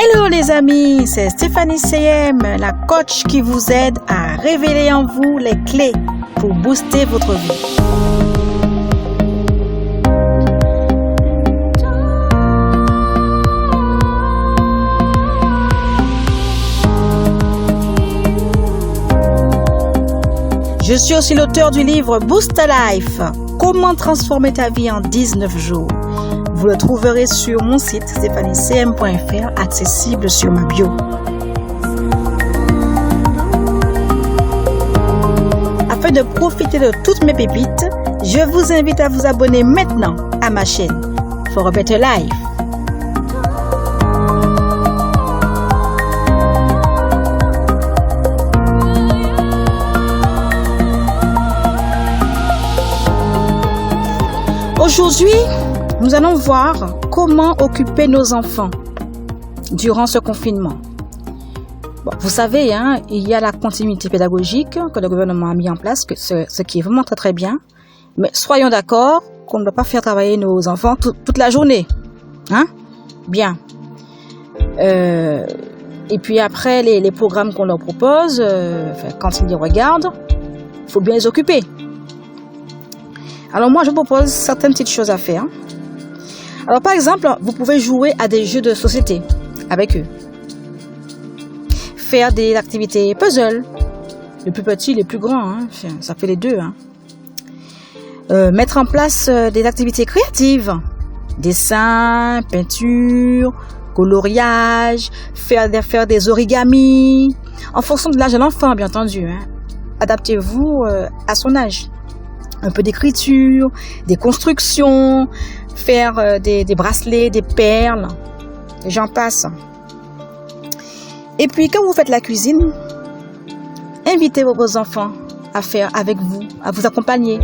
Hello les amis, c'est Stéphanie CM, la coach qui vous aide à révéler en vous les clés pour booster votre vie. Je suis aussi l'auteur du livre Boost Life, comment transformer ta vie en 19 jours. Vous le trouverez sur mon site stéphanicm.fr, accessible sur ma bio. Afin de profiter de toutes mes pépites, je vous invite à vous abonner maintenant à ma chaîne For a Better Life. Aujourd'hui, nous allons voir comment occuper nos enfants durant ce confinement. Bon, vous savez, il y a la continuité pédagogique que le gouvernement a mis en place, ce qui est vraiment très très bien. Mais soyons d'accord qu'on ne doit pas faire travailler nos enfants toute la journée. Bien. Et puis après, les programmes qu'on leur propose, quand ils les regardent, il faut bien les occuper. Alors moi, je vous propose certaines petites choses à faire. Alors par exemple, vous pouvez jouer à des jeux de société avec eux. Faire des activités puzzle. Les plus petits, les plus grands, ça fait les deux. Mettre en place des activités créatives. Dessin, peinture, coloriage, faire des origamis. En fonction de l'âge de l'enfant, bien entendu. Adaptez-vous à son âge. Un peu d'écriture, des constructions, faire des bracelets, des perles, et j'en passe. Et puis, quand vous faites la cuisine, invitez vos enfants à faire avec vous, à vous accompagner.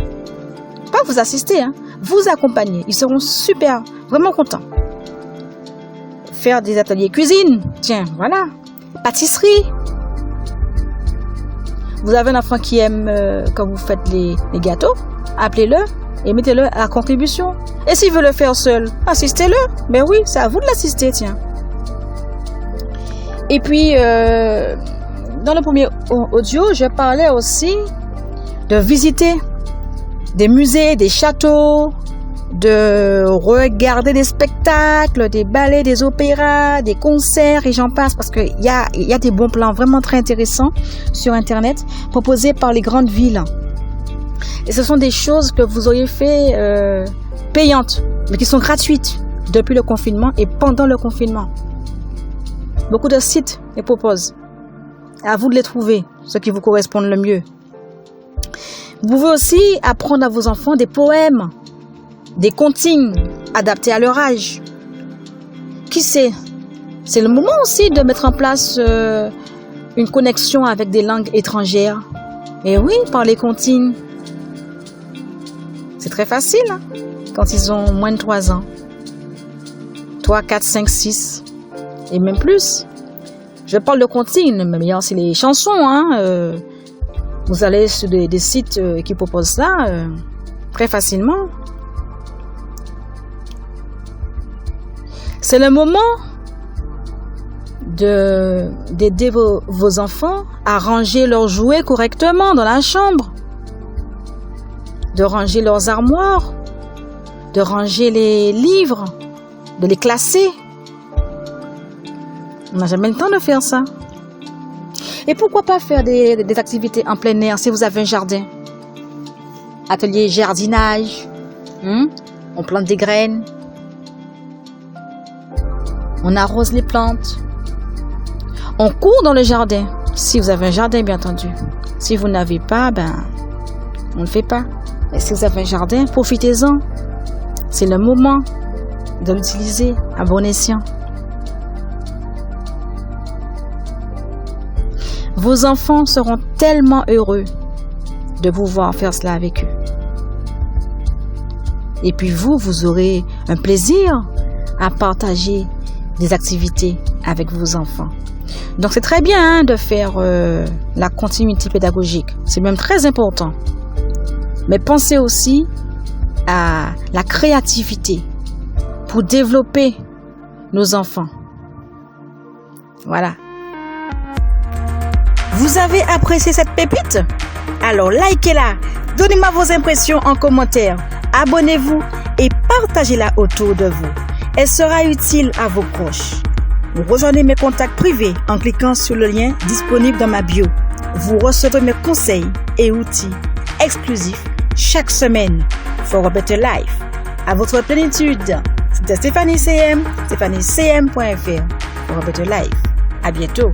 Pas vous assister, vous accompagner. Ils seront super, vraiment contents. Faire des ateliers cuisine, tiens, voilà. Pâtisserie. Vous avez un enfant qui aime quand vous faites les gâteaux, appelez-le et mettez-le à contribution. Et s'il veut le faire seul, assistez-le. Mais oui, c'est à vous de l'assister, tiens. Et puis, dans le premier audio, je parlais aussi de visiter des musées, des châteaux, de regarder des spectacles, des ballets, des opéras, des concerts et j'en passe parce qu'il y a des bons plans vraiment très intéressants sur Internet proposés par les grandes villes. Et ce sont des choses que vous auriez fait payantes, mais qui sont gratuites depuis le confinement et pendant le confinement. Beaucoup de sites les proposent. À vous de les trouver, ceux qui vous correspondent le mieux. Vous pouvez aussi apprendre à vos enfants des poèmes, des comptines adaptés à leur âge. Qui sait? C'est le moment aussi de mettre en place une connexion avec des langues étrangères. Et oui, par les comptines. C'est très facile quand ils ont moins de 3 ans. 3, 4, 5, 6 et même plus. Je parle de comptines, mais il y a aussi les chansons. Vous allez sur des sites qui proposent ça très facilement. C'est le moment d'aider vos enfants à ranger leurs jouets correctement dans la chambre, de ranger leurs armoires, de ranger les livres, de les classer. On n'a jamais le temps de faire ça. Et pourquoi pas faire des activités en plein air si vous avez un jardin? Atelier jardinage, on plante des graines. On arrose les plantes. On court dans le jardin. Si vous avez un jardin, bien entendu. Si vous n'avez pas, on ne le fait pas. Et si vous avez un jardin, profitez-en. C'est le moment de l'utiliser à bon escient. Vos enfants seront tellement heureux de vous voir faire cela avec eux. Et puis vous aurez un plaisir à partager des activités avec vos enfants. Donc c'est très bien de faire la continuité pédagogique. C'est même très important. Mais pensez aussi à la créativité pour développer nos enfants. Voilà. Vous avez apprécié cette pépite? Alors likez-la, donnez-moi vos impressions en commentaire, abonnez-vous et partagez-la autour de vous. Elle sera utile à vos proches. Vous rejoignez mes contacts privés en cliquant sur le lien disponible dans ma bio. Vous recevrez mes conseils et outils exclusifs chaque semaine for a better life. À votre plénitude. C'était Stéphanie CM, stéphanicm.fr for a better life. À bientôt.